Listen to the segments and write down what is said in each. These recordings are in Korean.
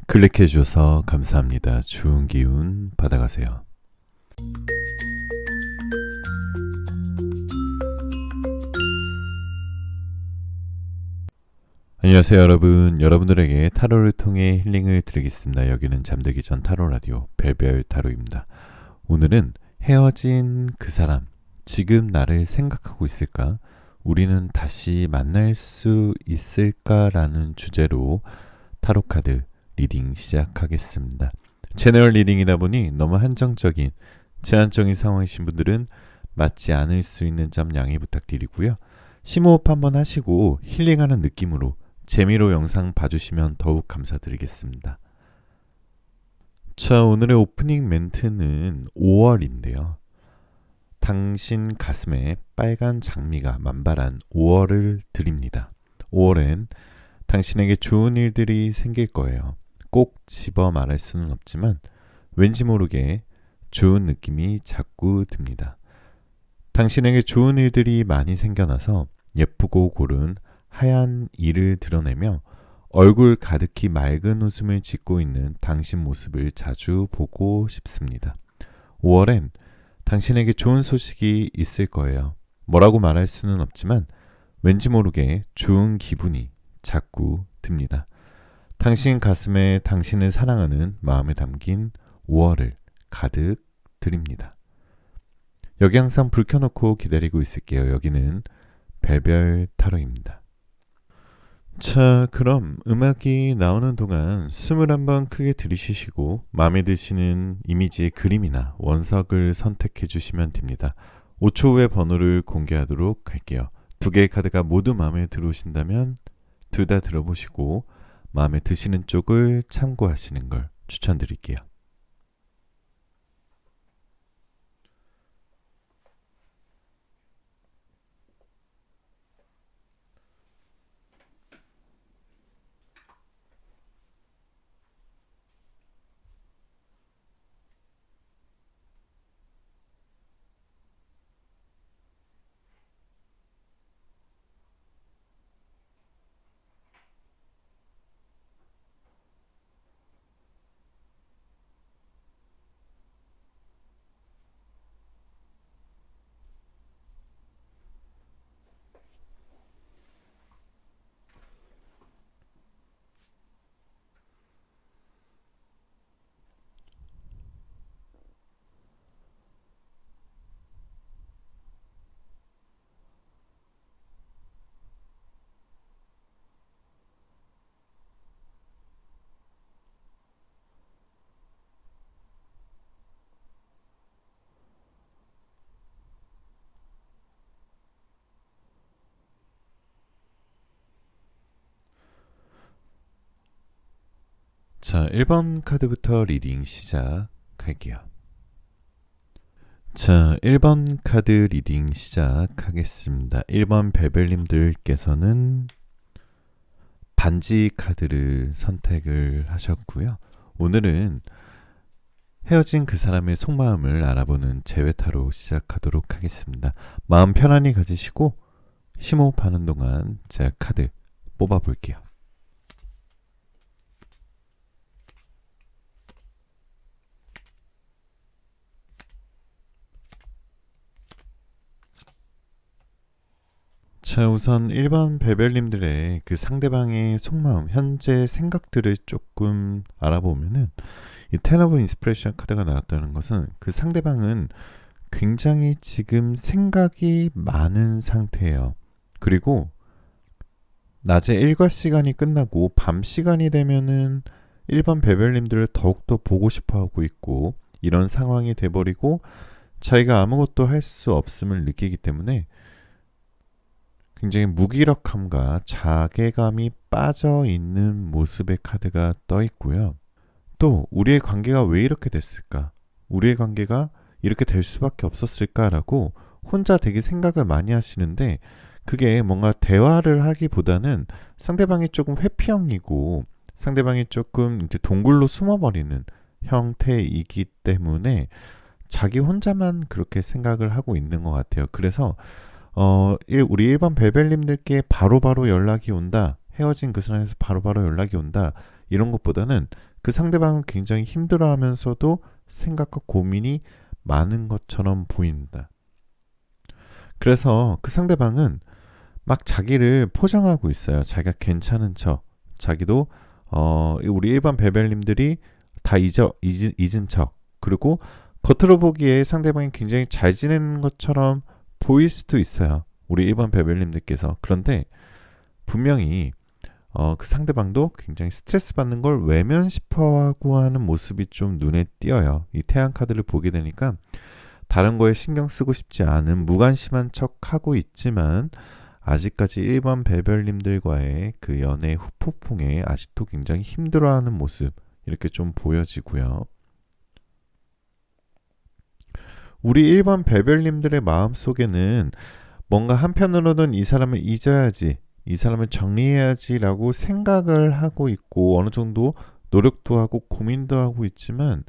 클릭해 주셔서 감사합니다. 좋은 기운 받아가세요. 안녕하세요 여러분. 여러분들에게 타로를 통해 힐링을 드리겠습니다. 여기는 잠들기 전 타로 라디오 별별 타로입니다. 오늘은 헤어진 그 사람, 지금 나를 생각하고 있을까? 우리는 다시 만날 수 있을까라는 주제로 타로 카드 리딩 시작하겠습니다. 채널 리딩이다 보니 너무 한정적인, 제한적인 상황이신 분들은 맞지 않을 수 있는 점 양해 부탁드리고요. 심호흡 한번 하시고 힐링하는 느낌으로 재미로 영상 봐주시면 더욱 감사드리겠습니다. 자, 오늘의 오프닝 멘트는 5월인데요. 당신 가슴에 빨간 장미가 만발한 5월을 드립니다. 5월엔 당신에게 좋은 일들이 생길 거예요. 꼭 집어 말할 수는 없지만 왠지 모르게 좋은 느낌이 자꾸 듭니다. 당신에게 좋은 일들이 많이 생겨나서 예쁘고 고른 하얀 이를 드러내며 얼굴 가득히 맑은 웃음을 짓고 있는 당신 모습을 자주 보고 싶습니다. 5월엔 당신에게 좋은 소식이 있을 거예요. 뭐라고 말할 수는 없지만 왠지 모르게 좋은 기분이 자꾸 듭니다. 당신 가슴에 당신을 사랑하는 마음에 담긴 5월을 가득 드립니다. 여기 항상 불 켜놓고 기다리고 있을게요. 여기는 별별 타로입니다. 자, 그럼 음악이 나오는 동안 숨을 한번 크게 들이쉬시고 마음에 드시는 이미지의 그림이나 원석을 선택해 주시면 됩니다. 5초 후에 번호를 공개하도록 할게요. 두 개의 카드가 모두 마음에 들어오신다면 둘 다 들어보시고 마음에 드시는 쪽을 참고하시는 걸 추천드릴게요. 자, 1번 카드부터 리딩 시작할게요. 자, 1번 카드 리딩 시작하겠습니다. 1번 베벨님들께서는 반지 카드를 선택을 하셨고요. 오늘은 헤어진 그 사람의 속마음을 알아보는 재회타로 시작하도록 하겠습니다. 마음 편안히 가지시고 심호흡하는 동안 제가 카드 뽑아볼게요. 자, 우선 1번 베벨님들의 그 상대방의 속마음, 현재 생각들을 조금 알아보면은 이 텐 오브 인스피레이션 카드가 나왔다는 것은 그 상대방은 굉장히 지금 생각이 많은 상태예요. 그리고 낮에 일과 시간이 끝나고 밤 시간이 되면은 1번 베벨님들을 더욱더 보고 싶어 하고 있고 이런 상황이 돼버리고 자기가 아무것도 할 수 없음을 느끼기 때문에 굉장히 무기력함과 자괴감이 빠져 있는 모습의 카드가 떠 있고요. 또 우리의 관계가 왜 이렇게 됐을까? 우리의 관계가 이렇게 될 수밖에 없었을까라고 혼자 되게 생각을 많이 하시는데 그게 뭔가 대화를 하기보다는 상대방이 조금 회피형이고 상대방이 조금 이제 동굴로 숨어버리는 형태이기 때문에 자기 혼자만 그렇게 생각을 하고 있는 것 같아요. 그래서 우리 일반 베벨님들께 바로바로 연락이 온다, 헤어진 그 사람에서 바로바로 연락이 온다, 이런 것보다는 그 상대방은 굉장히 힘들어하면서도 생각과 고민이 많은 것처럼 보인다. 그래서 그 상대방은 막 자기를 포장하고 있어요. 자기가 괜찮은 척. 자기도 우리 일반 배별님들이 다 잊은 척. 그리고 겉으로 보기에 상대방이 굉장히 잘 지내는 것처럼 보일 수도 있어요. 우리 일반 배별님들께서. 그런데 분명히 그 상대방도 굉장히 스트레스 받는 걸 외면시퍼하고 하는 모습이 좀 눈에 띄어요. 이 태양 카드를 보게 되니까 다른 거에 신경 쓰고 싶지 않은 무관심한 척 하고 있지만 아직까지 일반 배별님들과의 그 연애 후폭풍에 아직도 굉장히 힘들어하는 모습 이렇게 좀 보여지고요. 우리 일반 배별님들의 마음속에는 뭔가 한편으로는 이 사람을 잊어야지, 이 사람을 정리해야지라고 생각을 하고 있고 어느 정도 노력도 하고 고민도 하고 있지만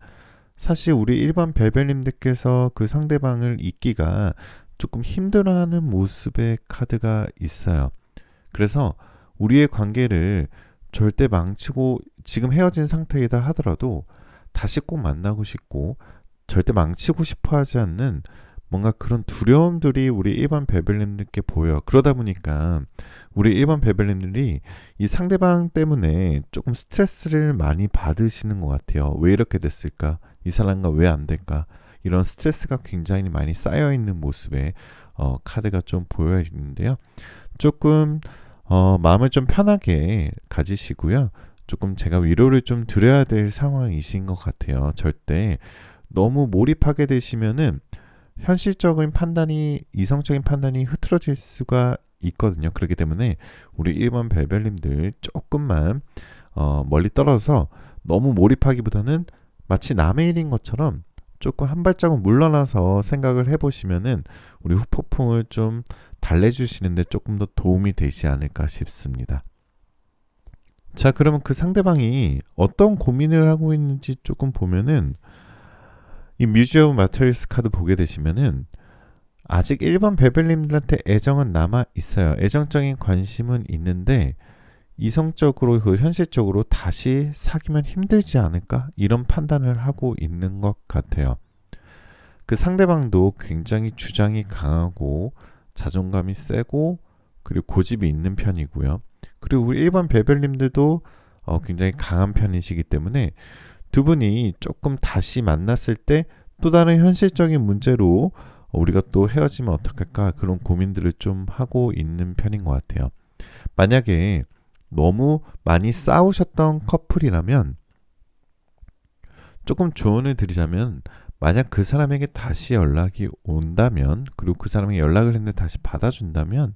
사실 우리 일반 배별님들께서 그 상대방을 잊기가 조금 힘들어하는 모습의 카드가 있어요. 그래서 우리의 관계를 절대 망치고 지금 헤어진 상태이다 하더라도 다시 꼭 만나고 싶고 절대 망치고 싶어 하지 않는 뭔가 그런 두려움들이 우리 일반 배별님들께 보여. 그러다 보니까 우리 일반 배별님들이 이 상대방 때문에 조금 스트레스를 많이 받으시는 것 같아요. 왜 이렇게 됐을까? 이 사람과 왜 안 될까? 이런 스트레스가 굉장히 많이 쌓여 있는 모습의 카드가 좀 보여 있는데요. 조금 마음을 좀 편하게 가지시고요. 조금 제가 위로를 좀 드려야 될 상황이신 것 같아요. 절대 너무 몰입하게 되시면은 현실적인 판단이 이성적인 판단이 흐트러질 수가 있거든요. 그렇기 때문에 우리 일반 배별님들 조금만 멀리 떨어서 너무 몰입하기보다는 마치 남의 일인 것처럼 조금 한 발자국 물러나서 생각을 해보시면은 우리 후폭풍을 좀 달래주시는데 조금 더 도움이 되지 않을까 싶습니다. 자, 그러면 그 상대방이 어떤 고민을 하고 있는지 조금 보면은 이 뮤즈 오브 마테리얼스 카드 보게 되시면은 아직 일반 배별님들한테 애정은 남아 있어요. 애정적인 관심은 있는데 이성적으로 그 현실적으로 다시 사귀면 힘들지 않을까? 이런 판단을 하고 있는 것 같아요. 그 상대방도 굉장히 주장이 강하고 자존감이 세고 그리고 고집이 있는 편이고요. 그리고 우리 일반 배별님들도 굉장히 강한 편이시기 때문에 두 분이 조금 다시 만났을 때 또 다른 현실적인 문제로 우리가 또 헤어지면 어떡할까 그런 고민들을 좀 하고 있는 편인 것 같아요. 만약에 너무 많이 싸우셨던 커플이라면 조금 조언을 드리자면 만약 그 사람에게 다시 연락이 온다면 그리고 그 사람이 연락을 했는데 다시 받아준다면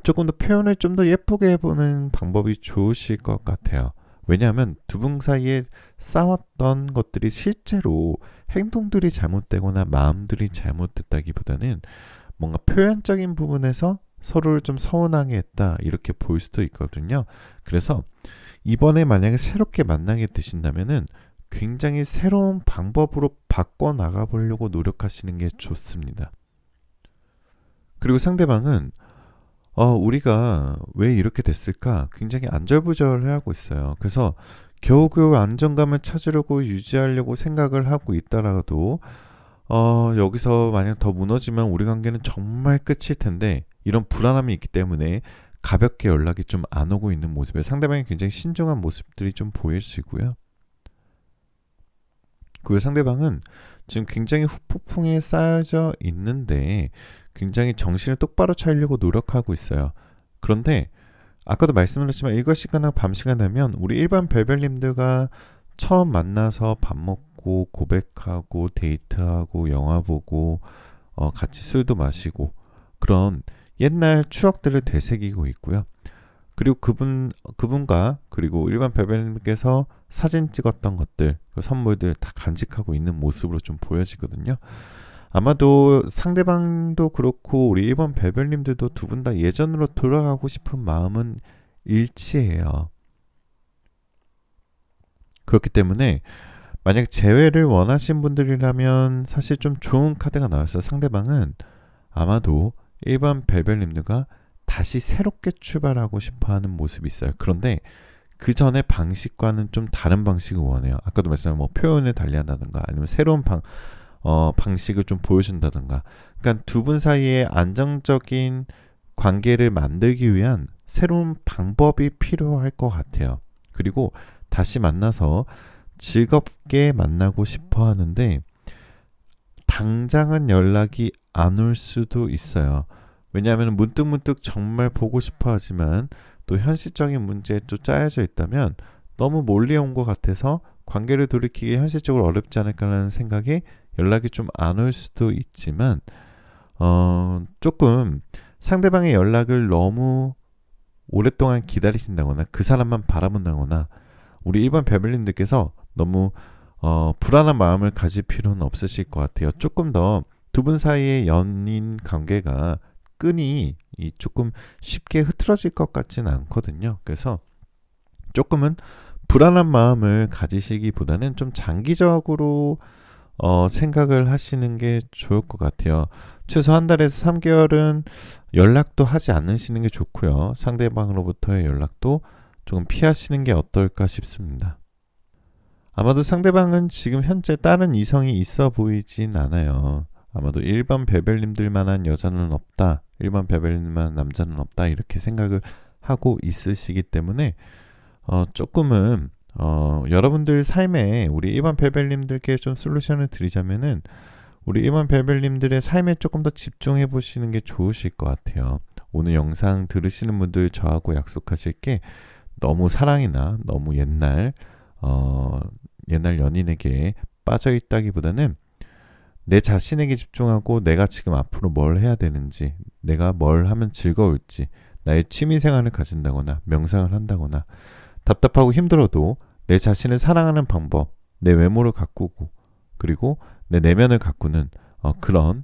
조금 더 표현을 좀 더 예쁘게 해보는 방법이 좋으실 것 같아요. 왜냐하면 두 분 사이에 싸웠던 것들이 실제로 행동들이 잘못되거나 마음들이 잘못됐다기보다는 뭔가 표현적인 부분에서 서로를 좀 서운하게 했다 이렇게 보일 수도 있거든요. 그래서 이번에 만약에 새롭게 만나게 되신다면은 굉장히 새로운 방법으로 바꿔 나가 보려고 노력하시는 게 좋습니다. 그리고 상대방은 우리가 왜 이렇게 됐을까? 굉장히 안절부절해하고 있어요. 그래서 겨우겨우 안정감을 찾으려고 유지하려고 생각을 하고 있다라도 여기서 만약 더 무너지면 우리 관계는 정말 끝일 텐데 이런 불안함이 있기 때문에 가볍게 연락이 좀 안 오고 있는 모습에 상대방이 굉장히 신중한 모습들이 좀 보여지고요. 그 상대방은 지금 굉장히 후폭풍에 쌓여져 있는데 굉장히 정신을 똑바로 차리려고 노력하고 있어요. 그런데 아까도 말씀드렸지만 일과 시간하고 밤 시간 되면 우리 일반 배별님들과 처음 만나서 밥 먹고 고백하고 데이트하고 영화 보고 같이 술도 마시고 그런 옛날 추억들을 되새기고 있고요. 그리고 그분과 그리고 일반 배별님께서 사진 찍었던 것들, 그 선물들 다 간직하고 있는 모습으로 좀 보여지거든요. 아마도 상대방도 그렇고 우리 일반 배별님들도 두 분 다 예전으로 돌아가고 싶은 마음은 일치해요. 그렇기 때문에 만약 재회를 원하신 분들이라면 사실 좀 좋은 카드가 나왔어요. 상대방은 아마도 일반 배별님들과 다시 새롭게 출발하고 싶어하는 모습이 있어요. 그런데 그 전의 방식과는 좀 다른 방식을 원해요. 아까도 말씀한 뭐 표현을 달리한다든가 아니면 새로운 방식을 좀 보여준다든가. 그러니까 두 분 사이에 안정적인 관계를 만들기 위한 새로운 방법이 필요할 것 같아요. 그리고 다시 만나서 즐겁게 만나고 싶어 하는데 당장은 연락이 안 올 수도 있어요. 왜냐하면 문득문득 정말 보고 싶어 하지만 또 현실적인 문제에 또 짜여져 있다면 너무 멀리 온 것 같아서 관계를 돌이키기 현실적으로 어렵지 않을까라는 생각에 연락이 좀 안 올 수도 있지만 조금 상대방의 연락을 너무 오랫동안 기다리신다거나 그 사람만 바라본다거나 우리 일반 배별님들께서 너무 불안한 마음을 가질 필요는 없으실 것 같아요. 조금 더 두 분 사이의 연인 관계가 끈이 조금 쉽게 흐트러질 것 같지는 않거든요. 그래서 조금은 불안한 마음을 가지시기보다는 좀 장기적으로 생각을 하시는 게 좋을 것 같아요. 최소 한 달에서 3개월은 연락도 하지 않으시는 게 좋고요. 상대방으로부터의 연락도 조금 피하시는 게 어떨까 싶습니다. 아마도 상대방은 지금 현재 다른 이성이 있어 보이진 않아요. 아마도 일반 배별님들만한 여자는 없다, 일반 배별님만한 남자는 없다 이렇게 생각을 하고 있으시기 때문에 조금은 여러분들 삶에 우리 일반 배별님들께 좀 솔루션을 드리자면은 우리 일반 배별님들의 삶에 조금 더 집중해 보시는 게 좋으실 것 같아요. 오늘 영상 들으시는 분들 저하고 약속하실 게 너무 사랑이나 너무 옛날 연인에게 빠져 있다기보다는 내 자신에게 집중하고 내가 지금 앞으로 뭘 해야 되는지, 내가 뭘 하면 즐거울지, 나의 취미 생활을 가진다거나 명상을 한다거나 답답하고 힘들어도 내 자신을 사랑하는 방법, 내 외모를 가꾸고 그리고 내 내면을 가꾸는 그런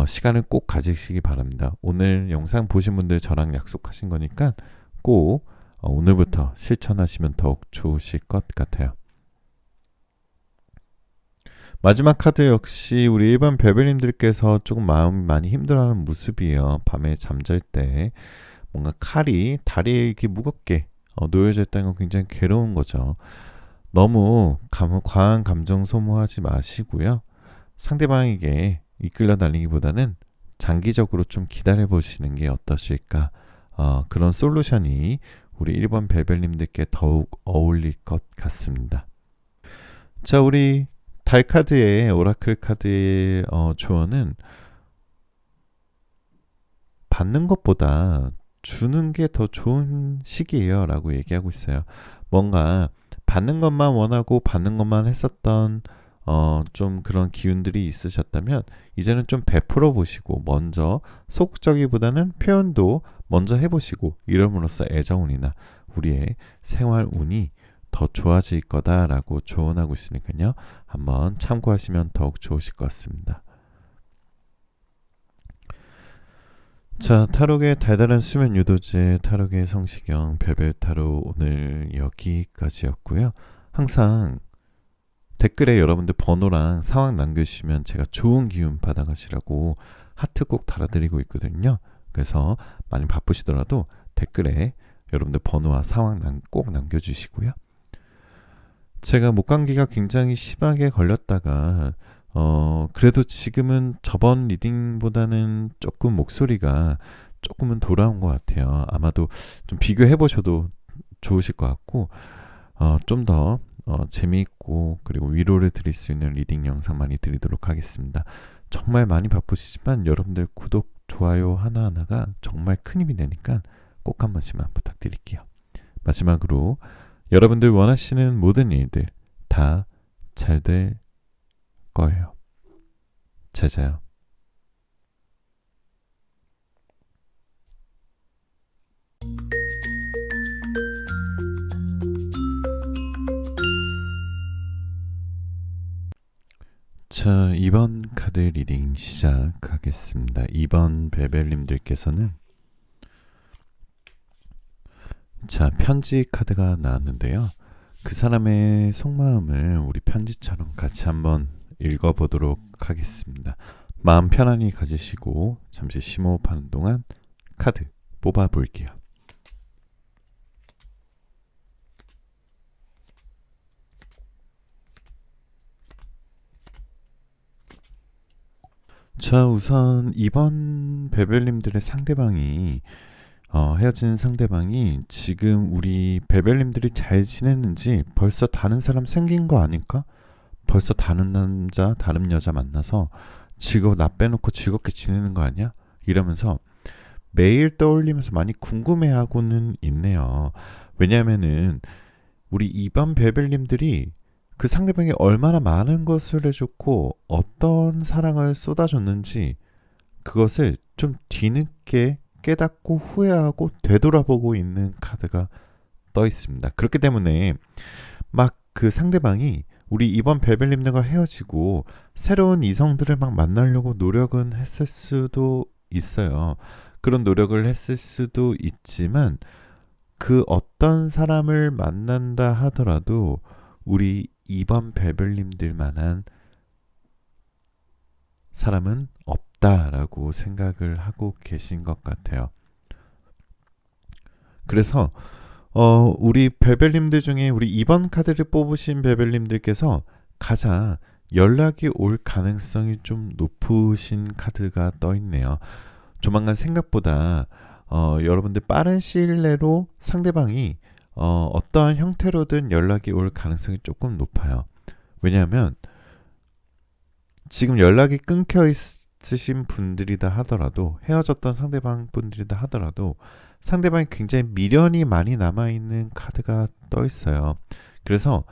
시간을 꼭 가지시기 바랍니다. 오늘 영상 보신 분들 저랑 약속하신 거니까 꼭 오늘부터 실천하시면 더욱 좋으실 것 같아요. 마지막 카드 역시 우리 일반 배별님들께서 조금 마음이 많이 힘들어하는 모습이에요. 밤에 잠잘 때 뭔가 칼이 다리에 이렇게 무겁게 놓여져 있다는 건 굉장히 괴로운 거죠. 너무 과한 감정 소모하지 마시고요. 상대방에게 이끌려 달리기보다는 장기적으로 좀 기다려 보시는 게 어떠실까? 그런 솔루션이 우리 1번 배별님들께 더욱 어울릴 것 같습니다. 자, 우리 달 카드의 오라클 카드의 조언은 받는 것보다 주는 게 더 좋은 시기예요 라고 얘기하고 있어요. 뭔가 받는 것만 원하고 받는 것만 했었던 좀 그런 기운들이 있으셨다면 이제는 좀 베풀어 보시고 먼저 소극적이보다는 표현도 먼저 해보시고 이름으로써 애정운이나 우리의 생활운이 더 좋아질 거다라고 조언하고 있으니까요. 한번 참고하시면 더욱 좋으실 것 같습니다. 자, 타로의 달달한 수면 유도제 타로의 성시경 별별 타로 오늘 여기까지였고요. 항상 댓글에 여러분들 번호랑 상황 남겨주시면 제가 좋은 기운 받아가시라고 하트 꼭 달아드리고 있거든요. 그래서 많이 바쁘시더라도 댓글에 여러분들 번호와 상황 꼭 남겨주시고요. 제가 목감기가 굉장히 심하게 걸렸다가 그래도 지금은 저번 리딩보다는 조금 목소리가 조금은 돌아온 것 같아요. 아마도 좀 비교해 보셔도 좋으실 것 같고 좀 더 재미있고 그리고 위로를 드릴 수 있는 리딩 영상 많이 드리도록 하겠습니다. 정말 많이 바쁘시지만 여러분들 구독, 좋아요 하나하나가 정말 큰 힘이 되니까 꼭 한 번씩만 부탁드릴게요. 마지막으로 여러분들 원하시는 모든 일들 다 잘 될 거예요. 잘 자요. 자, 2번 카드 리딩 시작하겠습니다. 2번 베벨님들께서는 자, 편지 카드가 나왔는데요. 그 사람의 속마음을 우리 편지처럼 같이 한번 읽어보도록 하겠습니다. 마음 편안히 가지시고 잠시 심호흡하는 동안 카드 뽑아볼게요. 자, 우선 이번 베벨님들의 상대방이 헤어진 상대방이 지금 우리 베벨님들이 잘 지냈는지 벌써 다른 사람 생긴 거 아닐까? 벌써 다른 남자, 다른 여자 만나서 나 빼놓고 즐겁게 지내는 거 아니야? 이러면서 매일 떠올리면서 많이 궁금해하고는 있네요. 왜냐하면은 우리 이번 베벨님들이 그 상대방이 얼마나 많은 것을 해줬고 어떤 사랑을 쏟아줬는지 그것을 좀 뒤늦게 깨닫고 후회하고 되돌아보고 있는 카드가 떠 있습니다. 그렇기 때문에 막 그 상대방이 우리 이번 베벨님들과 헤어지고 새로운 이성들을 막 만나려고 노력은 했을 수도 있어요. 그런 노력을 했을 수도 있지만 그 어떤 사람을 만난다 하더라도 우리 이번 베벨님들만한 사람은 없다라고 생각을 하고 계신 것 같아요. 그래서 우리 베벨님들 중에 우리 이번 카드를 뽑으신 베벨님들께서 가장 연락이 올 가능성이 좀 높으신 카드가 떠 있네요. 조만간 생각보다 여러분들 빠른 시일 내로 상대방이 어떠한 형태로든 연락이 올 가능성이 조금 높아요. 왜냐하면 지금 연락이 끊겨 있으신 분들이다 하더라도 헤어졌던 상대방 분들이다 하더라도 상대방이 굉장히 미련이 많이 남아있는 카드가 떠 있어요. 그래서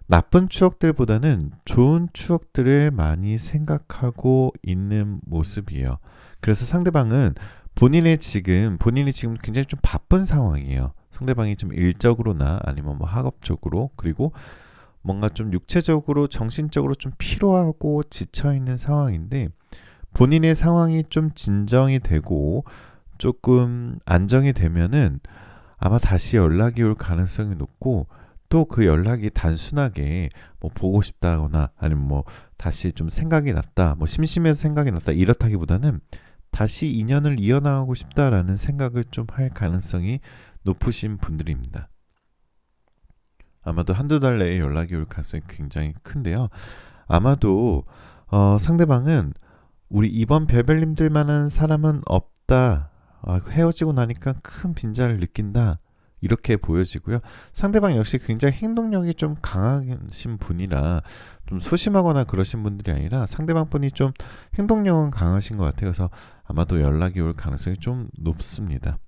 나쁜 추억들보다는 좋은 추억들을 많이 생각하고 있는 모습이에요. 그래서 상대방은 본인이 지금 굉장히 좀 바쁜 상황이에요. 상대방이 좀 일적으로나 아니면 뭐 학업적으로 그리고 뭔가 좀 육체적으로 정신적으로 좀 피로하고 지쳐있는 상황인데 본인의 상황이 좀 진정이 되고 조금 안정이 되면은 아마 다시 연락이 올 가능성이 높고 또 그 연락이 단순하게 뭐 보고 싶다거나 아니면 뭐 다시 좀 생각이 났다 뭐 심심해서 생각이 났다 이렇다기보다는 다시 인연을 이어나가고 싶다라는 생각을 좀 할 가능성이 높으신 분들입니다. 아마도 한두 달 내에 연락이 올 가능성이 굉장히 큰데요. 아마도 상대방은 우리 이번 베벨님들만한 사람은 없다. 헤어지고 나니까 큰 빈자를 느낀다. 이렇게 보여지고요. 상대방 역시 굉장히 행동력이 좀 강하신 분이라 좀 소심하거나 그러신 분들이 아니라 상대방 분이 좀 행동력은 강하신 것 같아요. 그래서 아마도 연락이 올 가능성이 좀 높습니다.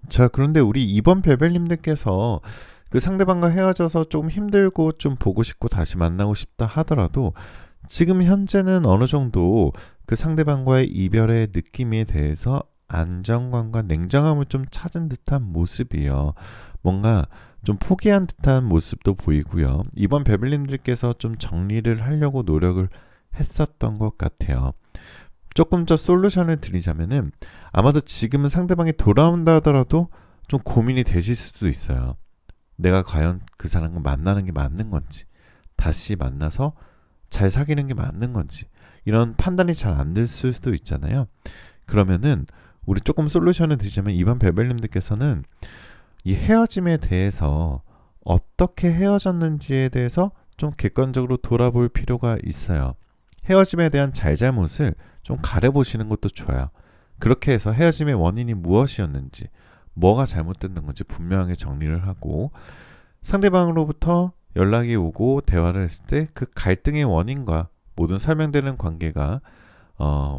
자, 그런데 우리 이번 베벨님들께서 그 상대방과 헤어져서 좀 힘들고 좀 보고 싶고 다시 만나고 싶다 하더라도 지금 현재는 어느 정도 그 상대방과의 이별의 느낌에 대해서 안정감과 냉정함을 좀 찾은 듯한 모습이에요. 뭔가 좀 포기한 듯한 모습도 보이고요. 이번 베벨님들께서 좀 정리를 하려고 노력을 했었던 것 같아요. 조금 더 솔루션을 드리자면은 아마도 지금은 상대방이 돌아온다 하더라도 좀 고민이 되실 수도 있어요. 내가 과연 그 사람과 만나는 게 맞는 건지 다시 만나서 잘 사귀는 게 맞는 건지 이런 판단이 잘 안 될 수도 있잖아요. 그러면은 우리 조금 솔루션을 드리자면 이번 베벨님들께서는 이 헤어짐에 대해서 어떻게 헤어졌는지에 대해서 좀 객관적으로 돌아볼 필요가 있어요. 헤어짐에 대한 잘잘못을 좀 가려보시는 것도 좋아요. 그렇게 해서 헤어짐의 원인이 무엇이었는지 뭐가 잘못됐는 건지 분명하게 정리를 하고 상대방으로부터 연락이 오고 대화를 했을 때 그 갈등의 원인과 모든 설명되는 관계가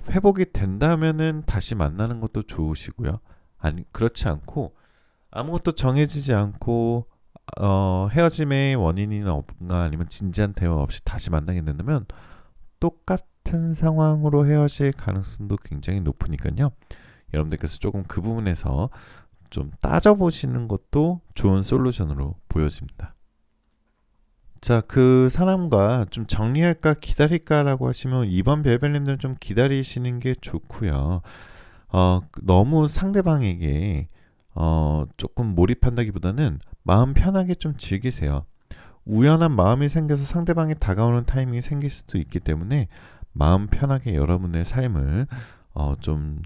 회복이 된다면은 다시 만나는 것도 좋으시고요. 아니 그렇지 않고 아무것도 정해지지 않고 헤어짐의 원인이나 없나 아니면 진지한 대화 없이 다시 만나게 된다면 똑같은 상황으로 헤어질 가능성도 굉장히 높으니까요. 여러분들께서 조금 그 부분에서 좀 따져보시는 것도 좋은 솔루션으로 보여집니다. 자, 그 사람과 좀 정리할까 기다릴까라고 하시면 이번 베벨님들은 좀 기다리시는 게 좋고요. 너무 상대방에게 조금 몰입한다기보다는 마음 편하게 좀 즐기세요. 우연한 마음이 생겨서 상대방이 다가오는 타이밍이 생길 수도 있기 때문에 마음 편하게 여러분의 삶을 좀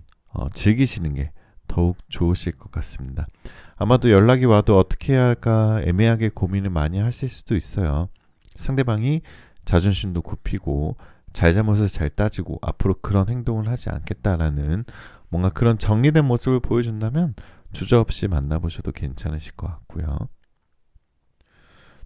즐기시는 게 더욱 좋으실 것 같습니다. 아마도 연락이 와도 어떻게 해야 할까 애매하게 고민을 많이 하실 수도 있어요. 상대방이 자존심도 굽히고 잘잘못을 잘 따지고 앞으로 그런 행동을 하지 않겠다라는 뭔가 그런 정리된 모습을 보여준다면 주저없이 만나보셔도 괜찮으실 것 같고요.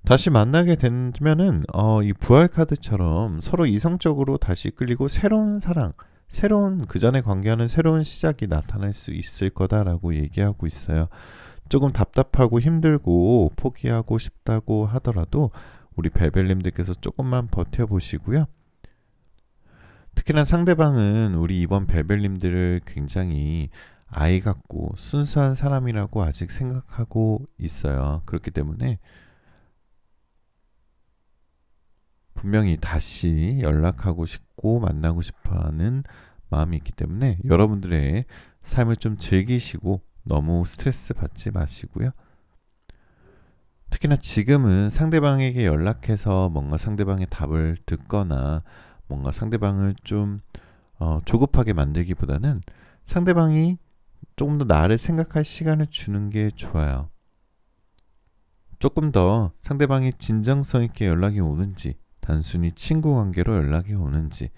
다시 만나게 되면은 이 부활 카드처럼 서로 이성적으로 다시 끌리고 새로운 사랑, 새로운 그전에 관계와는 새로운 시작이 나타날 수 있을 거다라고 얘기하고 있어요. 조금 답답하고 힘들고 포기하고 싶다고 하더라도 우리 벨벨님들께서 조금만 버텨보시고요. 특히나 상대방은 우리 이번 벨벨님들을 굉장히 아이 같고 순수한 사람이라고 아직 생각하고 있어요. 그렇기 때문에 분명히 다시 연락하고 싶고 만나고 싶어하는 마음이 있기 때문에 여러분들의 삶을 좀 즐기시고 너무 스트레스 받지 마시고요. 특히나 지금은 상대방에게 연락해서 뭔가 상대방의 답을 듣거나 뭔가 상대방을 좀 조급하게 만들기보다는 상대방이 조금 더 나를 생각할 시간을 주는 게 좋아요. 조금 더 상대방이 진정성 있게 연락이 오는지 단순히 친구 관계로 연락이 오는지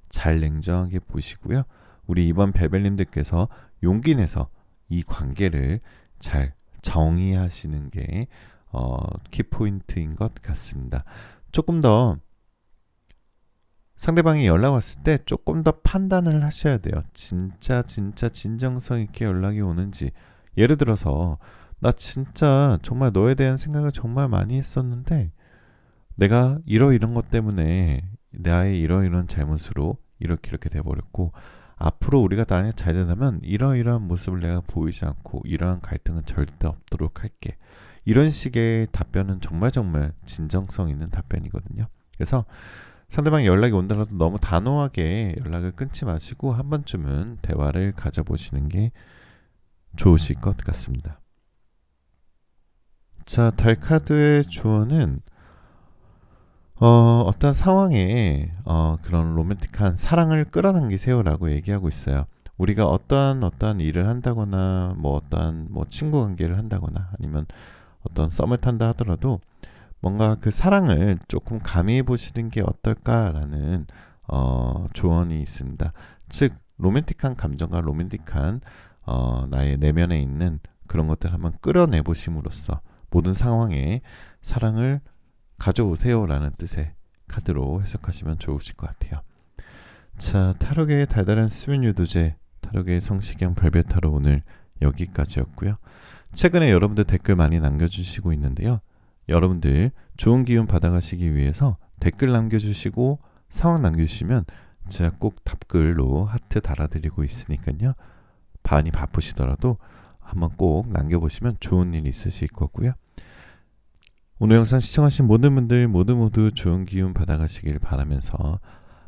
잘 냉정하게 보시고요. 우리 이번 벨벨님들께서 용기 내서 이 관계를 잘 정의하시는 게 키포인트인 것 같습니다. 조금 더 상대방이 연락 왔을 때 조금 더 판단을 하셔야 돼요. 진짜 진정성 있게 연락이 오는지. 예를 들어서 나 진짜 정말 너에 대한 생각을 정말 많이 했었는데 내가 이런 것 때문에 나의 이런 잘못으로 이렇게 돼버렸고 앞으로 우리가 나중에 잘 되려면 이러한 모습을 내가 보이지 않고 이러한 갈등은 절대 없도록 할게. 이런 식의 답변은 정말 진정성 있는 답변이거든요. 그래서 상대방이 연락이 온다라도 너무 단호하게 연락을 끊지 마시고 한 번쯤은 대화를 가져보시는 게 좋으실 것 같습니다. 자, 달카드의 조언은 어떤 상황에 그런 로맨틱한 사랑을 끌어당기세요라고 얘기하고 있어요. 우리가 어떠한 일을 한다거나 어떠한 친구 관계를 한다거나 아니면 어떤 썸을 탄다 하더라도 뭔가 그 사랑을 조금 가미해 보시는 게 어떨까라는 조언이 있습니다. 즉 로맨틱한 감정과 로맨틱한 나의 내면에 있는 그런 것들 한번 끌어내 보심으로써 모든 상황에 사랑을 가져오세요라는 뜻의 카드로 해석하시면 좋으실 것 같아요. 자, 타로계의 달달한 수면 유도제 타로계의 성시경 별별 타로 오늘 여기까지였고요. 최근에 여러분들 댓글 많이 남겨주시고 있는데요. 여러분들 좋은 기운 받아가시기 위해서 댓글 남겨주시고 상황 남겨주시면 제가 꼭 답글로 하트 달아드리고 있으니까요. 많이 바쁘시더라도 한번 꼭 남겨보시면 좋은 일 있으실 거고요. 오늘 영상 시청하신 모든 분들 모두 좋은 기운 받아가시길 바라면서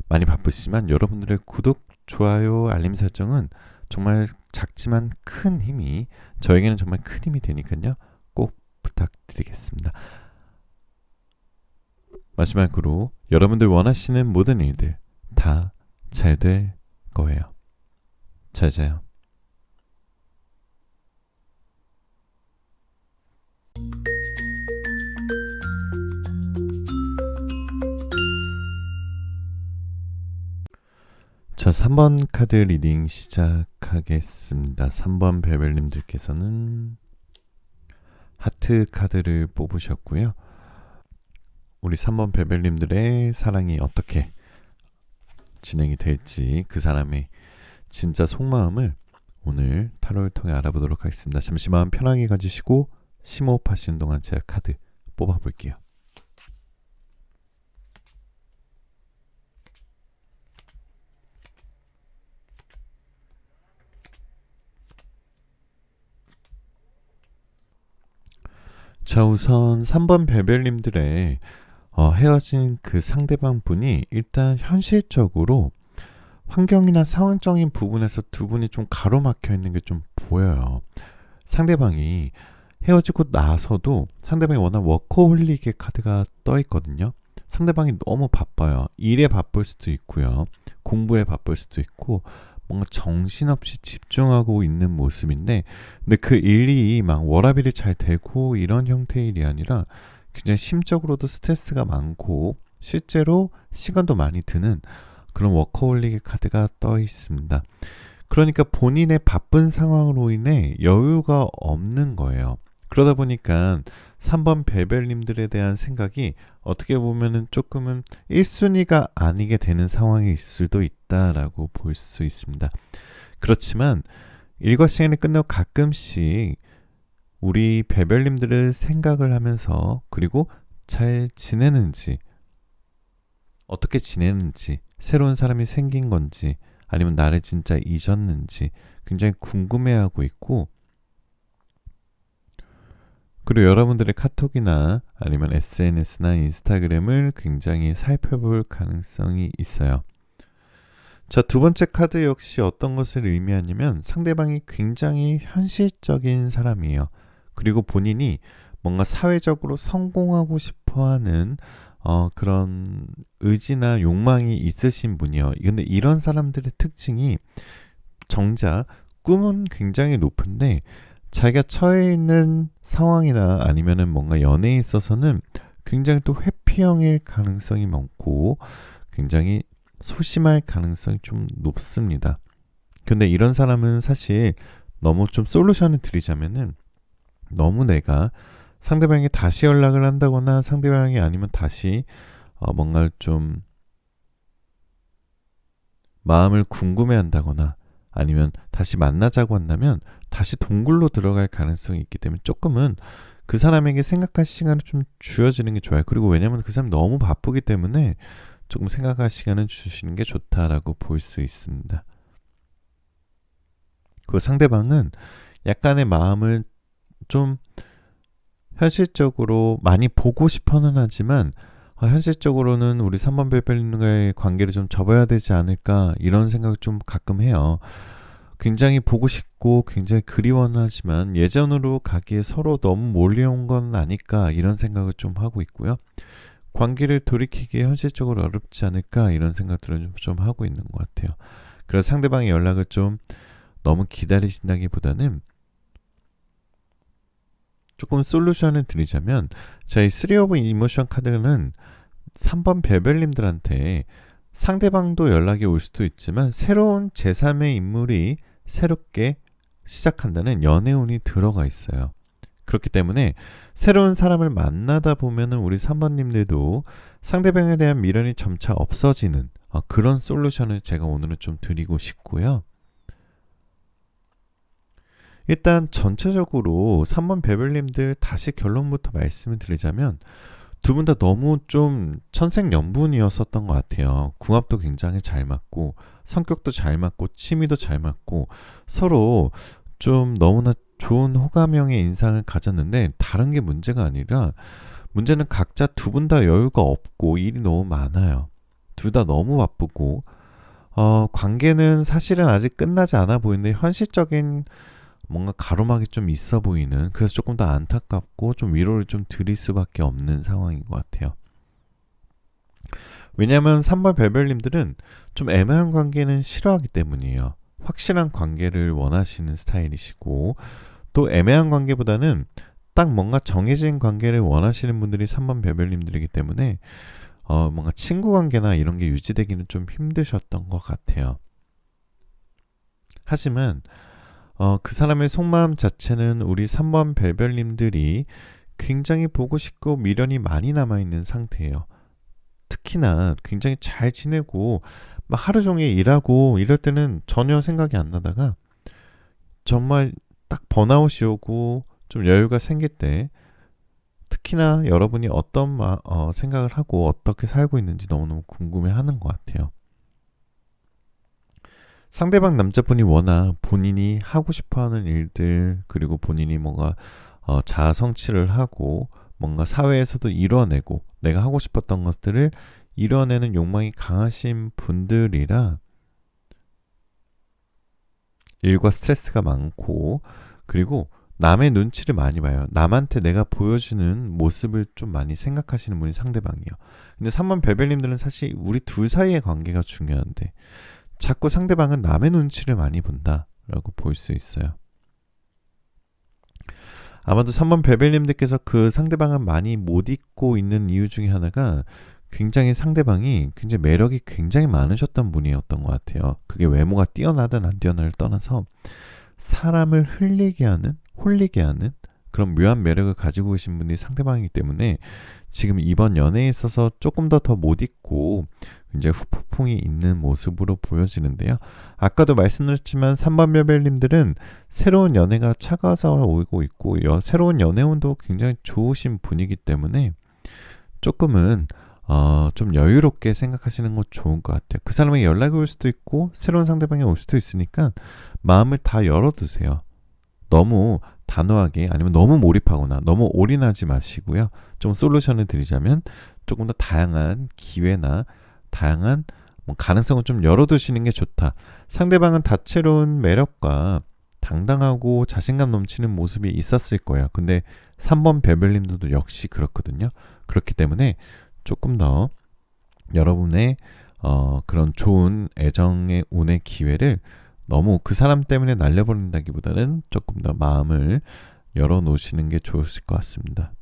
많이 바쁘시지만 여러분들의 구독, 좋아요, 알림 설정은 정말 작지만 큰 힘이 저에게는 정말 큰 힘이 되니까요. 꼭 부탁드리겠습니다. 마지막으로 여러분들 원하시는 모든 일들 다 잘 될 거예요. 잘 자요. 자, 3번 카드 리딩 시작하겠습니다. 3번 벨벨님들께서는 하트 카드를 뽑으셨고요. 우리 3번 벨벨님들의 사랑이 어떻게 진행이 될지 그 사람의 진짜 속마음을 오늘 타로를 통해 알아보도록 하겠습니다. 잠시 마음 편하게 가지시고 심호흡하시는 동안 제가 카드 뽑아볼게요. 자, 우선 3번 벨벨님들의 헤어진 그 상대방 분이 일단 현실적으로 환경이나 상황적인 부분에서 두 분이 좀 가로막혀 있는 게 좀 보여요. 상대방이 헤어지고 나서도 상대방이 워낙 워커홀릭의 카드가 떠 있거든요. 상대방이 너무 바빠요. 일에 바쁠 수도 있고요. 공부에 바쁠 수도 있고 뭔가 정신없이 집중하고 있는 모습인데 근데 그 일이 막 워라밸이 잘 되고 이런 형태의 일이 아니라 굉장히 심적으로도 스트레스가 많고 실제로 시간도 많이 드는 그런 워커홀릭의 카드가 떠 있습니다. 그러니까 본인의 바쁜 상황으로 인해 여유가 없는 거예요. 그러다 보니까 3번 베벨님들에 대한 생각이 어떻게 보면은 조금은 1순위가 아니게 되는 상황일 수도 있다라고 볼 수 있습니다. 그렇지만 일과 시간이 끝나고 가끔씩 우리 베벨님들을 생각을 하면서 그리고 잘 지내는지, 어떻게 지내는지, 새로운 사람이 생긴 건지 아니면 나를 진짜 잊었는지 굉장히 궁금해하고 있고, 그리고 여러분들의 카톡이나 아니면 SNS나 인스타그램을 굉장히 살펴볼 가능성이 있어요. 자, 두 번째 카드 역시 어떤 것을 의미하냐면 상대방이 굉장히 현실적인 사람이에요. 그리고 본인이 뭔가 사회적으로 성공하고 싶어하는 그런 의지나 욕망이 있으신 분이요. 근데 이런 사람들의 특징이 정작 꿈은 굉장히 높은데 자기가 처해 있는 상황이나 아니면은 뭔가 연애에 있어서는 굉장히 또 회피형일 가능성이 많고 굉장히 소심할 가능성이 좀 높습니다. 근데 이런 사람은 사실 너무 좀 솔루션을 드리자면은 너무 내가 상대방에게 다시 연락을 한다거나 상대방이 아니면 다시 뭔가를 좀 마음을 궁금해 한다거나 아니면 다시 만나자고 한다면 다시 동굴로 들어갈 가능성이 있기 때문에 조금은 그 사람에게 생각할 시간을 좀 주어지는 게 좋아요. 그리고 왜냐면 그 사람이 너무 바쁘기 때문에 조금 생각할 시간을 주시는 게 좋다라고 볼 수 있습니다. 그 상대방은 약간의 마음을 좀 현실적으로 많이 보고 싶어는 하지만 현실적으로는 우리 3번 벨벨님과의 관계를 좀 접어야 되지 않을까 이런 생각을 좀 가끔 해요. 굉장히 보고 싶고 굉장히 그리워는 하지만 예전으로 가기에 서로 너무 몰려온 건 아닐까 이런 생각을 좀 하고 있고요. 관계를 돌이키기 현실적으로 어렵지 않을까 이런 생각들을 좀 하고 있는 것 같아요. 그래서 상대방의 연락을 좀 너무 기다리신다기보다는 조금 솔루션을 드리자면 저희 3 오브 이모션 카드는 3번 베벨님들한테 상대방도 연락이 올 수도 있지만 새로운 제3의 인물이 새롭게 시작한다는 연애운이 들어가 있어요. 그렇기 때문에 새로운 사람을 만나다 보면은 우리 3번님들도 상대방에 대한 미련이 점차 없어지는 그런 솔루션을 제가 오늘은 좀 드리고 싶고요. 일단 전체적으로 3번 베벨님들 다시 결론부터 말씀을 드리자면 두 분 다 너무 좀 천생연분이었었던 것 같아요. 궁합도 굉장히 잘 맞고 성격도 잘 맞고 취미도 잘 맞고 서로 좀 너무나 좋은 호감형의 인상을 가졌는데 다른 게 문제가 아니라 문제는 각자 두 분 다 여유가 없고 일이 너무 많아요. 둘 다 너무 바쁘고 관계는 사실은 아직 끝나지 않아 보이는데 현실적인 뭔가 가로막이 좀 있어 보이는, 그래서 조금 더 안타깝고 좀 위로를 좀 드릴 수밖에 없는 상황인 것 같아요. 왜냐하면 3번 벨벨님들은 좀 애매한 관계는 싫어하기 때문이에요. 확실한 관계를 원하시는 스타일이시고 또 애매한 관계보다는 딱 뭔가 정해진 관계를 원하시는 분들이 3번 벨벨님들이기 때문에 뭔가 친구 관계나 이런 게 유지되기는 좀 힘드셨던 것 같아요. 하지만 그 사람의 속마음 자체는 우리 3번 벨벨님들이 굉장히 보고 싶고 미련이 많이 남아있는 상태예요. 특히나 굉장히 잘 지내고 막 하루 종일 일하고 이럴 때는 전혀 생각이 안 나다가 정말 딱 번아웃이 오고 좀 여유가 생길 때 특히나 여러분이 어떤 생각을 하고 어떻게 살고 있는지 너무너무 궁금해하는 것 같아요. 상대방 남자분이 워낙 본인이 하고 싶어하는 일들 그리고 본인이 뭔가 자아 성취를 하고 뭔가 사회에서도 이뤄내고 내가 하고 싶었던 것들을 이뤄내는 욕망이 강하신 분들이라 일과 스트레스가 많고 그리고 남의 눈치를 많이 봐요. 남한테 내가 보여주는 모습을 좀 많이 생각하시는 분이 상대방이에요. 근데 3번 벨벨님들은 사실 우리 둘 사이의 관계가 중요한데 자꾸 상대방은 남의 눈치를 많이 본다라고 볼 수 있어요. 아마도 3번 벨벨님들께서 그 상대방을 많이 못 잊고 있는 이유 중에 하나가 굉장히 상대방이 굉장히 매력이 굉장히 많으셨던 분이었던 것 같아요. 그게 외모가 뛰어나든 안 뛰어나를 떠나서 사람을 홀리게 하는 그런 묘한 매력을 가지고 계신 분이 상대방이기 때문에 지금 이번 연애에 있어서 조금 더 못 잊고 굉장히 후폭풍이 있는 모습으로 보여지는데요. 아까도 말씀드렸지만 3번 별별님들은 새로운 연애가 차가워서 오고 있고 새로운 연애운도 굉장히 좋으신 분이기 때문에 조금은 좀 여유롭게 생각하시는 거 좋은 것 같아요. 그 사람에게 연락이 올 수도 있고 새로운 상대방이 올 수도 있으니까 마음을 다 열어두세요. 너무 단호하게 아니면 너무 몰입하거나 너무 올인하지 마시고요. 좀 솔루션을 드리자면 조금 더 다양한 기회나 다양한 가능성을 좀 열어두시는 게 좋다. 상대방은 다채로운 매력과 당당하고 자신감 넘치는 모습이 있었을 거예요. 근데 3번 베벨님도 역시 그렇거든요. 그렇기 때문에 조금 더 여러분의 그런 좋은 애정의 운의 기회를 너무 그 사람 때문에 날려버린다기보다는 조금 더 마음을 열어놓으시는 게 좋으실 것 같습니다.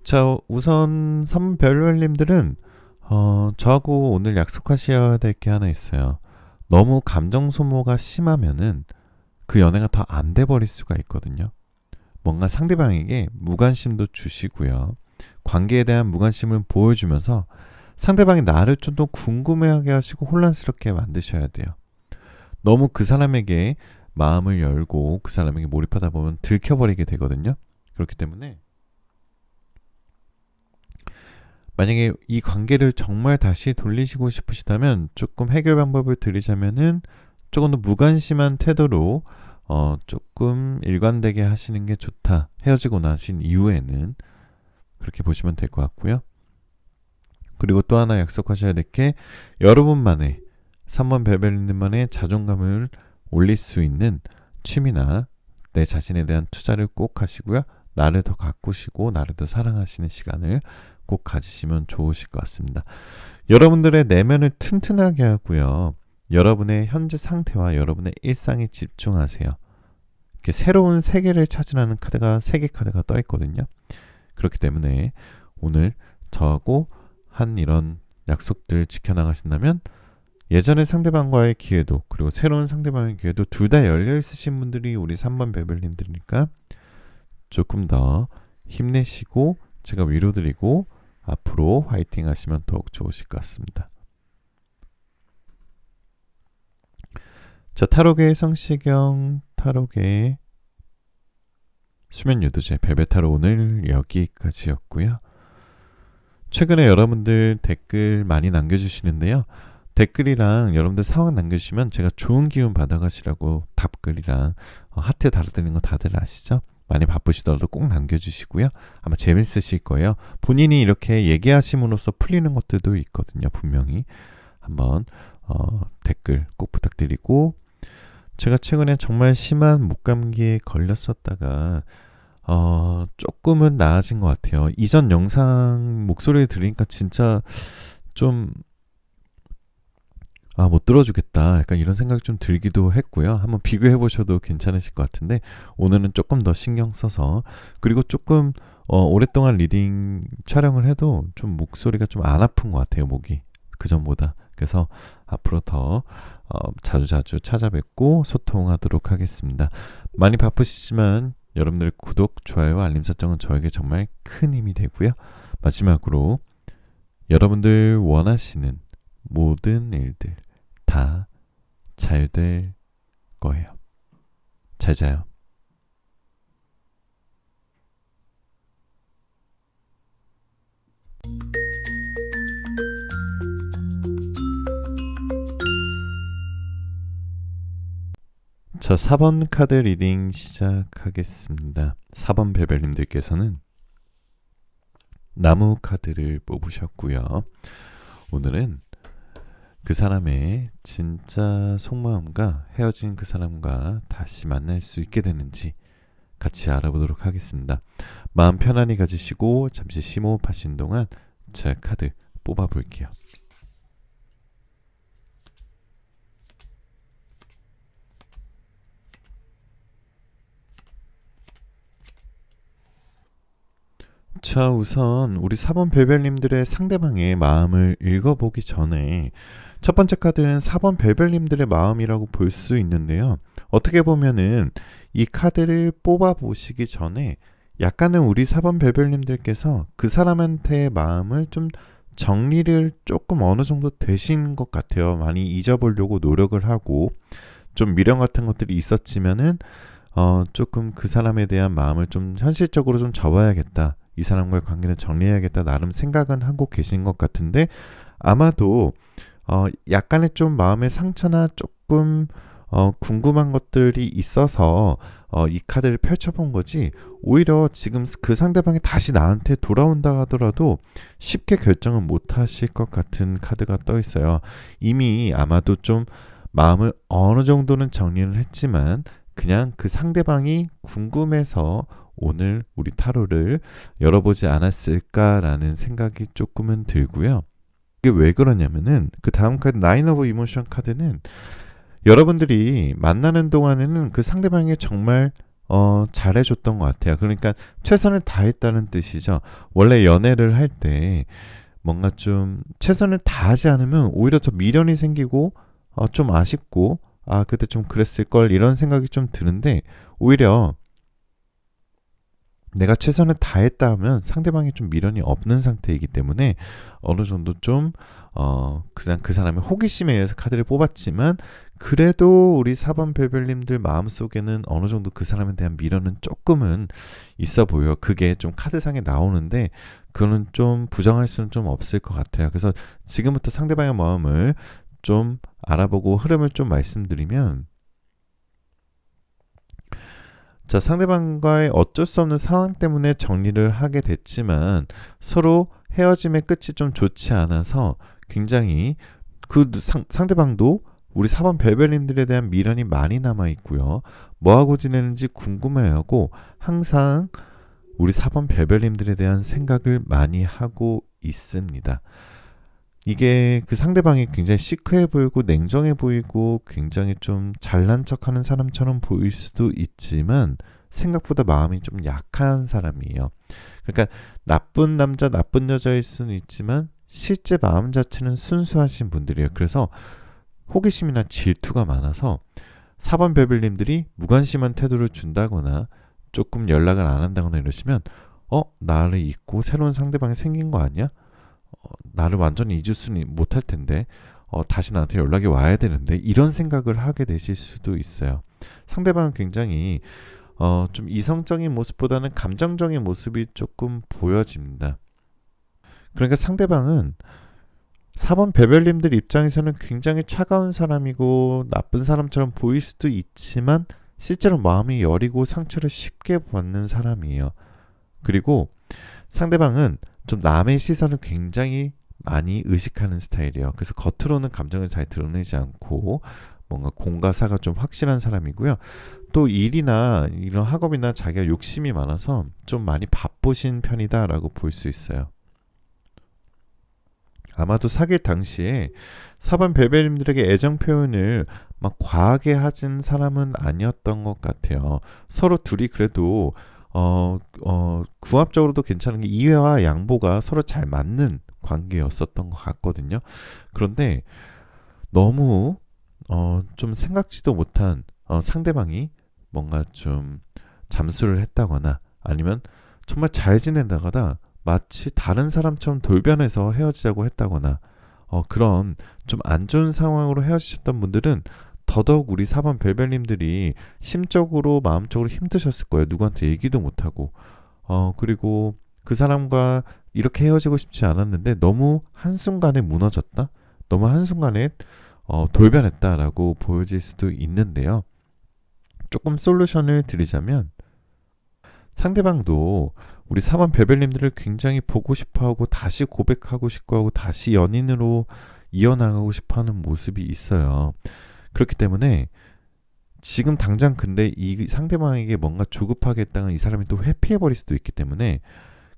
자, 우선 3번 별별님들은 저하고 오늘 약속하셔야 될 게 하나 있어요. 너무 감정 소모가 심하면은 그 연애가 더 안 돼 버릴 수가 있거든요. 뭔가 상대방에게 무관심도 주시고요. 관계에 대한 무관심을 보여주면서 상대방이 나를 좀 더 궁금해하게 하시고 혼란스럽게 만드셔야 돼요. 너무 그 사람에게 마음을 열고 그 사람에게 몰입하다 보면 들켜버리게 되거든요. 그렇기 때문에 만약에 이 관계를 정말 다시 돌리시고 싶으시다면 조금 해결 방법을 드리자면은 조금 더 무관심한 태도로 조금 일관되게 하시는 게 좋다. 헤어지고 나신 이후에는 그렇게 보시면 될 것 같고요. 그리고 또 하나 약속하셔야 될 게 여러분만의 3번 베벨님만의 자존감을 올릴 수 있는 취미나 내 자신에 대한 투자를 꼭 하시고요. 나를 더 가꾸시고 나를 더 사랑하시는 시간을 꼭 가지시면 좋으실 것 같습니다. 여러분들의 내면을 튼튼하게 하고요. 여러분의 현재 상태와 여러분의 일상에 집중하세요. 이렇게 새로운 세계를 찾으라는 카드가 3개 카드가 떠 있거든요. 그렇기 때문에 오늘 저하고 한 이런 약속들 지켜나가신다면 예전의 상대방과의 기회도 그리고 새로운 상대방의 기회도 둘 다 열려 있으신 분들이 우리 3번 베벨님들이니까 조금 더 힘내시고 제가 위로드리고 앞으로 화이팅 하시면 더욱 좋으실 것 같습니다. 자, 타로계의 성시경, 타로계의 수면 유도제 베베타로 오늘 여기까지였고요. 최근에 여러분들 댓글 많이 남겨주시는데요. 댓글이랑 여러분들 상황 남겨주시면 제가 좋은 기운 받아가시라고 답글이랑 하트 달아드리는 거 다들 아시죠? 많이 바쁘시더라도 꼭 남겨주시고요. 아마 재밌으실 거예요. 본인이 이렇게 얘기하심으로써 풀리는 것들도 있거든요. 분명히 한번 댓글 꼭 부탁드리고 제가 최근에 정말 심한 목감기에 걸렸었다가 조금은 나아진 것 같아요. 이전 영상 목소리를 들으니까 진짜 좀 못 들어주겠다. 약간 이런 생각이 좀 들기도 했고요. 한번 비교해 보셔도 괜찮으실 것 같은데 오늘은 조금 더 신경 써서 그리고 조금 오랫동안 리딩 촬영을 해도 좀 목소리가 좀 안 아픈 것 같아요. 목이 그전보다. 그래서 앞으로 더 자주자주 찾아뵙고 소통하도록 하겠습니다. 많이 바쁘시지만 여러분들 구독, 좋아요, 알림 설정은 저에게 정말 큰 힘이 되고요. 마지막으로 여러분들 원하시는 모든 일들 다 잘 될 거예요. 잘 자요. 자, 4번 카드 리딩 시작하겠습니다. 4번 베벨님들께서는 나무 카드를 뽑으셨고요. 오늘은 그 사람의 진짜 속마음과 헤어진 그 사람과 다시 만날 수 있게 되는지 같이 알아보도록 하겠습니다. 마음 편안히 가지시고 잠시 심호흡하신 동안 제가 카드 뽑아볼게요. 자, 우선 우리 4번 별별님들의 상대방의 마음을 읽어보기 전에 첫 번째 카드는 4번 별별님들의 마음이라고 볼 수 있는데요. 어떻게 보면은 이 카드를 뽑아보시기 전에 약간은 우리 4번 별별님들께서 그 사람한테의 마음을 좀 정리를 조금 어느 정도 되신 것 같아요. 많이 잊어보려고 노력을 하고 좀 미련 같은 것들이 있었지만은 조금 그 사람에 대한 마음을 좀 현실적으로 좀 접어야겠다. 이 사람과의 관계는 정리해야겠다. 나름 생각은 하고 계신 것 같은데 아마도 약간의 좀 마음의 상처나 조금 궁금한 것들이 있어서 이 카드를 펼쳐본 거지 오히려 지금 그 상대방이 다시 나한테 돌아온다 하더라도 쉽게 결정을 못 하실 것 같은 카드가 떠 있어요. 이미 아마도 좀 마음을 어느 정도는 정리를 했지만 그냥 그 상대방이 궁금해서 오늘 우리 타로를 열어보지 않았을까라는 생각이 조금은 들고요. 이게 왜 그러냐면은 그 다음 카드 나인 오브 이모션 카드는 여러분들이 만나는 동안에는 그 상대방이 정말 잘해줬던 것 같아요. 그러니까 최선을 다했다는 뜻이죠. 원래 연애를 할 때 뭔가 좀 최선을 다하지 않으면 오히려 더 미련이 생기고 좀 아쉽고 그때 좀 그랬을 걸 이런 생각이 좀 드는데 오히려 내가 최선을 다했다 하면 상대방이 좀 미련이 없는 상태이기 때문에 어느 정도 좀 그냥 그 사람의 호기심에 의해서 카드를 뽑았지만 그래도 우리 4번 별별님들 마음속에는 어느 정도 그 사람에 대한 미련은 조금은 있어 보여요. 그게 좀 카드상에 나오는데 그거는 좀 부정할 수는 좀 없을 것 같아요. 그래서 지금부터 상대방의 마음을 좀 알아보고 흐름을 좀 말씀드리면 자, 상대방과의 어쩔 수 없는 상황 때문에 정리를 하게 됐지만 서로 헤어짐의 끝이 좀 좋지 않아서 굉장히 그 상대방도 우리 4번 별별님들에 대한 미련이 많이 남아 있고요. 뭐하고 지내는지 궁금해하고 항상 우리 4번 별별님들에 대한 생각을 많이 하고 있습니다. 이게 그 상대방이 굉장히 시크해 보이고 냉정해 보이고 굉장히 좀 잘난 척하는 사람처럼 보일 수도 있지만 생각보다 마음이 좀 약한 사람이에요. 그러니까 나쁜 남자, 나쁜 여자일 수는 있지만 실제 마음 자체는 순수하신 분들이에요. 그래서 호기심이나 질투가 많아서 4번 별별님들이 무관심한 태도를 준다거나 조금 연락을 안 한다거나 이러시면 나를 잊고 새로운 상대방이 생긴 거 아니야? 나를 완전히 잊을 수는 못할 텐데 다시 나한테 연락이 와야 되는데 이런 생각을 하게 되실 수도 있어요. 상대방은 굉장히 좀 이성적인 모습보다는 감정적인 모습이 조금 보여집니다. 그러니까 상대방은 4번 별별님들 입장에서는 굉장히 차가운 사람이고 나쁜 사람처럼 보일 수도 있지만 실제로 마음이 여리고 상처를 쉽게 받는 사람이에요. 그리고 상대방은 좀 남의 시선을 굉장히 많이 의식하는 스타일이에요. 그래서 겉으로는 감정을 잘 드러내지 않고 뭔가 공과 사가 좀 확실한 사람이고요. 또 일이나 이런 학업이나 자기가 욕심이 많아서 좀 많이 바쁘신 편이다라고 볼 수 있어요. 아마도 사귈 당시에 4번 별별님들에게 애정 표현을 막 과하게 하진 사람은 아니었던 것 같아요. 서로 둘이 그래도 궁합적으로도 괜찮은 게 이해와 양보가 서로 잘 맞는 관계였었던 것 같거든요. 그런데 너무 좀 생각지도 못한 상대방이 뭔가 좀 잠수를 했다거나 아니면 정말 잘 지낸다거나 마치 다른 사람처럼 돌변해서 헤어지자고 했다거나 그런 좀 안 좋은 상황으로 헤어지셨던 분들은 더더욱 우리 4번 별별님들이 심적으로 마음적으로 힘드셨을 거예요. 누구한테 얘기도 못하고 그리고 그 사람과 이렇게 헤어지고 싶지 않았는데 너무 한순간에 무너졌다? 너무 한순간에 돌변했다라고 보여질 수도 있는데요. 조금 솔루션을 드리자면 상대방도 우리 4번 별별님들을 굉장히 보고 싶어하고 다시 고백하고 싶어하고 다시 연인으로 이어나가고 싶어하는 모습이 있어요. 그렇기 때문에 지금 당장 근데 이 상대방에게 뭔가 조급하게 했다가 이 사람이 또 회피해버릴 수도 있기 때문에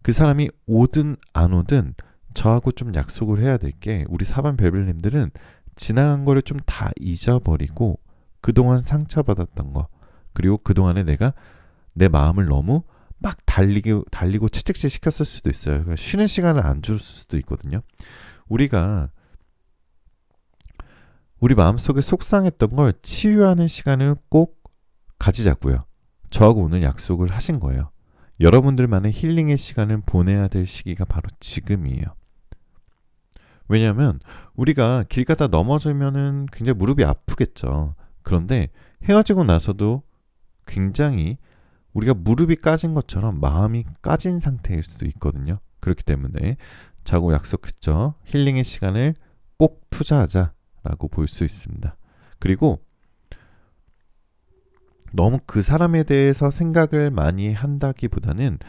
그 사람이 오든 안 오든 저하고 좀 약속을 해야 될 게 우리 4번 별별님들은 지나간 거를 좀 다 잊어버리고 그동안 상처받았던 거 그리고 그동안에 내가 내 마음을 너무 막 달리고 채찍질 시켰을 수도 있어요. 그러니까 쉬는 시간을 안 줄 수도 있거든요. 우리가 우리 마음속에 속상했던 걸 치유하는 시간을 꼭 가지자고요. 저하고 오늘 약속을 하신 거예요. 여러분들만의 힐링의 시간을 보내야 될 시기가 바로 지금이에요. 왜냐하면 우리가 길 가다 넘어지면은 굉장히 무릎이 아프겠죠. 그런데 헤어지고 나서도 굉장히 우리가 무릎이 까진 것처럼 마음이 까진 상태일 수도 있거든요. 그렇기 때문에 자고 약속했죠. 힐링의 시간을 꼭 투자하자라고 볼 수 있습니다. 그리고 너무 그 사람에 대해서 생각을 많이 한다기보다는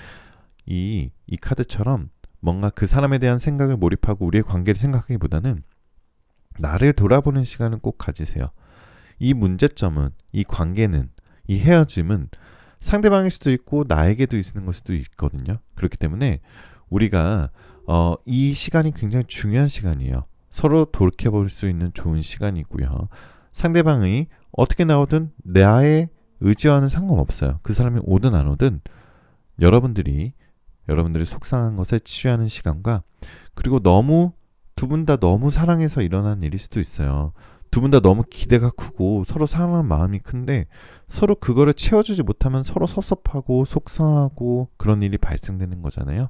이 카드처럼 뭔가 그 사람에 대한 생각을 몰입하고 우리의 관계를 생각하기보다는 나를 돌아보는 시간을 꼭 가지세요. 이 문제점은, 이 관계는, 이 헤어짐은 상대방일 수도 있고 나에게도 있는 걸 수도 있거든요. 그렇기 때문에 우리가 이 시간이 굉장히 중요한 시간이에요. 서로 돌이켜볼 수 있는 좋은 시간이고요. 상대방이 어떻게 나오든 나의 의지와는 상관없어요. 그 사람이 오든 안 오든 여러분들이 속상한 것을 치유하는 시간과, 그리고 너무 두 분 다 너무 사랑해서 일어난 일일 수도 있어요. 두 분 다 너무 기대가 크고 서로 사랑하는 마음이 큰데 서로 그거를 채워주지 못하면 서로 섭섭하고 속상하고 그런 일이 발생되는 거잖아요.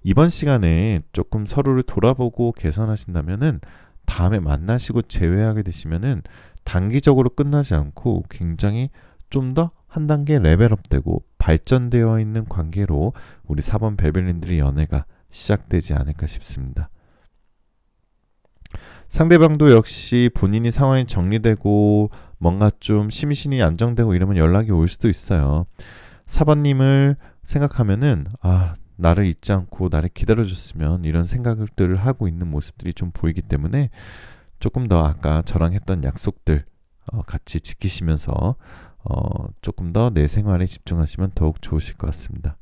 이번 시간에 조금 서로를 돌아보고 개선하신다면은 다음에 만나시고 재회하게 되시면은 단기적으로 끝나지 않고 굉장히 좀 더 한 단계 레벨업되고 발전되어 있는 관계로 우리 4번 베벨린들의 연애가 시작되지 않을까 싶습니다. 상대방도 역시 본인이 상황이 정리되고 뭔가 좀 심신이 안정되고 이러면 연락이 올 수도 있어요. 4번님을 생각하면은 나를 잊지 않고 나를 기다려줬으면, 이런 생각들을 하고 있는 모습들이 좀 보이기 때문에 조금 더 아까 저랑 했던 약속들 같이 지키시면서 조금 더 내 생활에 집중하시면 더욱 좋으실 것 같습니다.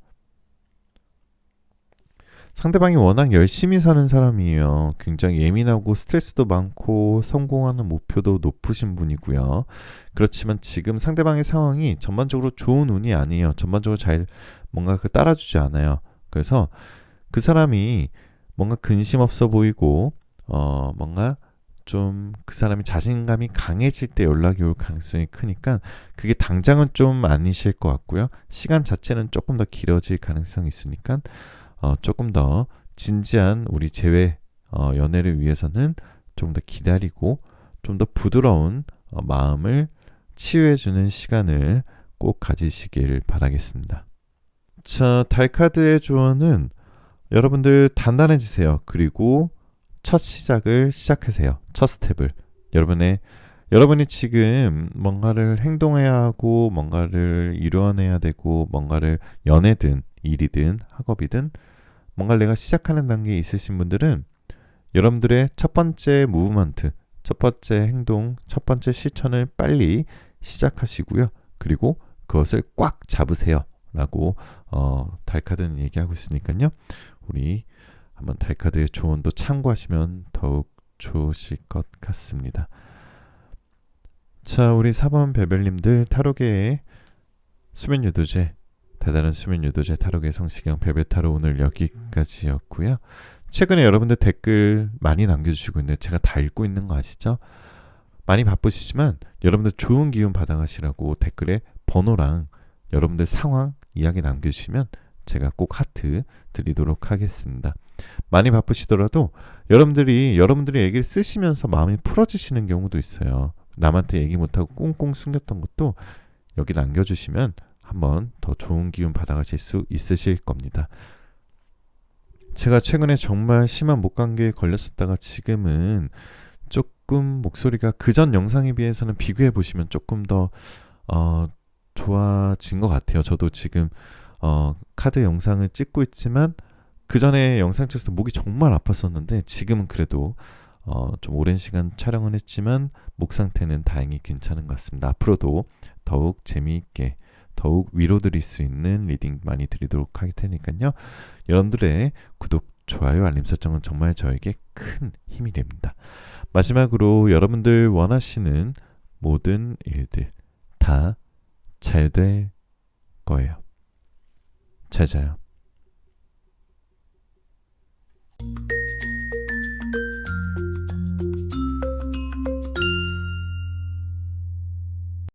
상대방이 워낙 열심히 사는 사람이에요. 굉장히 예민하고 스트레스도 많고 성공하는 목표도 높으신 분이고요. 그렇지만 지금 상대방의 상황이 전반적으로 좋은 운이 아니에요. 전반적으로 잘 뭔가 따라주지 않아요. 그래서 그 사람이 뭔가 근심 없어 보이고 뭔가 좀 그 사람이 자신감이 강해질 때 연락이 올 가능성이 크니까 그게 당장은 좀 아니실 것 같고요. 시간 자체는 조금 더 길어질 가능성이 있으니까 조금 더 진지한 우리 재회 연애를 위해서는 좀 더 기다리고 좀 더 부드러운 마음을 치유해주는 시간을 꼭 가지시길 바라겠습니다. 자, 달카드의 조언은 여러분들 단단해지세요. 그리고 첫 시작을 시작하세요. 첫 스텝을. 여러분이 지금 뭔가를 행동해야 하고 뭔가를 이루어내야 되고 뭔가를 연애든 일이든 학업이든 뭔가를 내가 시작하는 단계에 있으신 분들은 여러분들의 첫 번째 무브먼트, 첫 번째 행동, 첫 번째 실천을 빨리 시작하시고요. 그리고 그것을 꽉 잡으세요. 라고 달카드는 얘기하고 있으니까요. 우리 한번 달카드의 조언도 참고하시면 더욱 좋으실 것 같습니다. 자, 우리 4번 베벨님들 타로계의 수면유도제, 다다른 수면유도제 타로계 성시경 베벨타로 오늘 여기까지였고요. 최근에 여러분들 댓글 많이 남겨주시고 있는데 제가 다 읽고 있는 거 아시죠? 많이 바쁘시지만 여러분들 좋은 기운 받아가시라고 댓글에 번호랑 여러분들 상황 이야기 남겨주시면 제가 꼭 하트 드리도록 하겠습니다. 많이 바쁘시더라도 여러분들이 얘기를 쓰시면서 마음이 풀어지시는 경우도 있어요. 남한테 얘기 못하고 꽁꽁 숨겼던 것도 여기 남겨주시면 한번 더 좋은 기운 받아가실 수 있으실 겁니다. 제가 최근에 정말 심한 목감기에 걸렸었다가 지금은 조금 목소리가 그전 영상에 비해서는 비교해 보시면 조금 더 좋아진 것 같아요. 저도 지금 카드 영상을 찍고 있지만 그 전에 영상 찍을 때 목이 정말 아팠었는데 지금은 그래도 좀 오랜 시간 촬영은 했지만 목 상태는 다행히 괜찮은 것 같습니다. 앞으로도 더욱 재미있게 더욱 위로드릴 수 있는 리딩 많이 드리도록 할 테니까요. 여러분들의 구독, 좋아요, 알림 설정은 정말 저에게 큰 힘이 됩니다. 마지막으로 여러분들 원하시는 모든 일들 다 잘 될 거예요. 잘 자요.